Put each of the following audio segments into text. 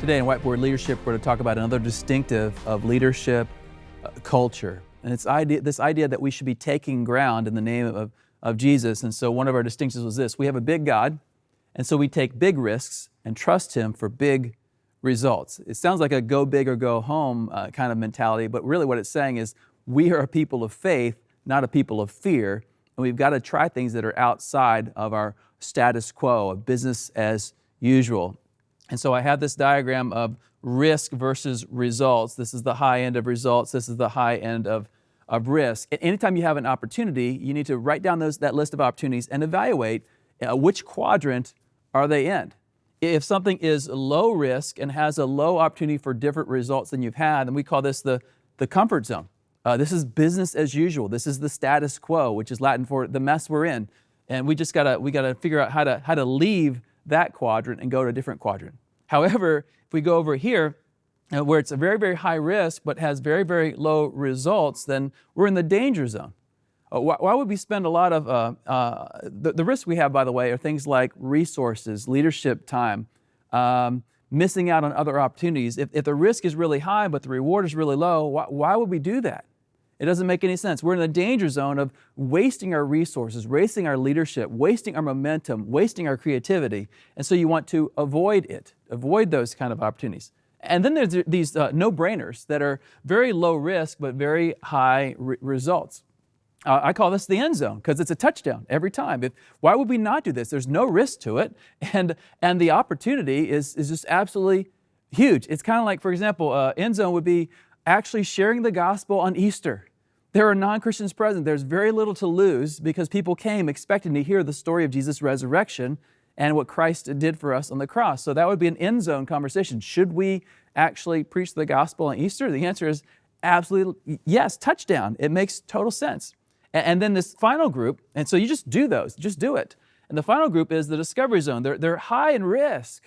Today in Whiteboard Leadership, we're going to talk about another distinctive of leadership culture. And it's this idea that we should be taking ground in the name of Jesus. And so one of our distinctions was this: we have a big God, and so we take big risks and trust Him for big results. It sounds like a go big or go home kind of mentality, but really what it's saying is we are a people of faith, not a people of fear, and we've got to try things that are outside of our status quo, of business as usual. And so I have this diagram of risk versus results. This is the high end of results. This is the high end of risk. Anytime you have an opportunity, you need to write down that list of opportunities and evaluate which quadrant are they in. If something is low risk and has a low opportunity for different results than you've had, then we call this the comfort zone. This is business as usual. This is the status quo, which is Latin for the mess we're in. And we gotta figure out how to leave that quadrant and go to a different quadrant. However, if we go over here, where it's a very, very high risk but has very, very low results, then we're in the danger zone. Why would we spend a lot of, the risks we have, by the way, are things like resources, leadership time, missing out on other opportunities. If the risk is really high but the reward is really low, why would we do that? It doesn't make any sense. We're in the danger zone of wasting our resources, wasting our leadership, wasting our momentum, wasting our creativity. And so you want to avoid it, avoid those kind of opportunities. And then there's these no-brainers that are very low risk but very high results. I call this the end zone because it's a touchdown every time. Why would we not do this? There's no risk to it, and the opportunity is just absolutely huge. It's kind of like, for example, end zone would be actually sharing the gospel on Easter. There are non-Christians present. There's very little to lose because people came expecting to hear the story of Jesus' resurrection and what Christ did for us on the cross. So that would be an end zone conversation. Should we actually preach the gospel on Easter? The answer is absolutely yes, touchdown. It makes total sense. And then this final group, and so you just do those, just do it. And the final group is the discovery zone. They're high in risk,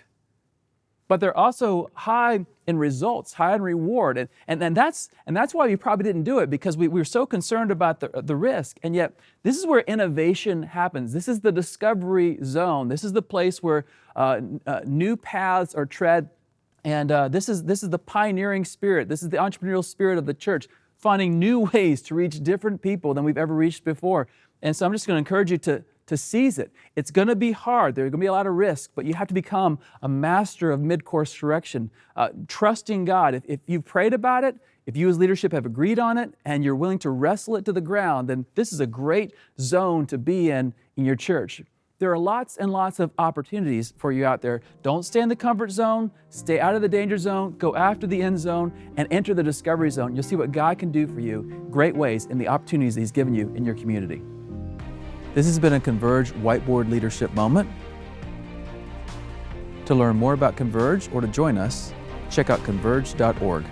but they're also high in results, high in reward. And that's why we probably didn't do it, because we were so concerned about the risk. And yet, this is where innovation happens. This is the discovery zone. This is the place where new paths are tread. And this is the pioneering spirit. This is the entrepreneurial spirit of the church, finding new ways to reach different people than we've ever reached before. And so I'm just going to encourage you to seize it. It's going to be hard. There's going to be a lot of risk, but you have to become a master of mid-course correction, trusting God. If you've prayed about it, if you as leadership have agreed on it, and you're willing to wrestle it to the ground, then this is a great zone to be in your church. There are lots and lots of opportunities for you out there. Don't stay in the comfort zone. Stay out of the danger zone. Go after the end zone and enter the discovery zone. You'll see what God can do for you, great ways in the opportunities that He's given you in your community. This has been a Converge Whiteboard Leadership Moment. To learn more about Converge or to join us, check out converge.org.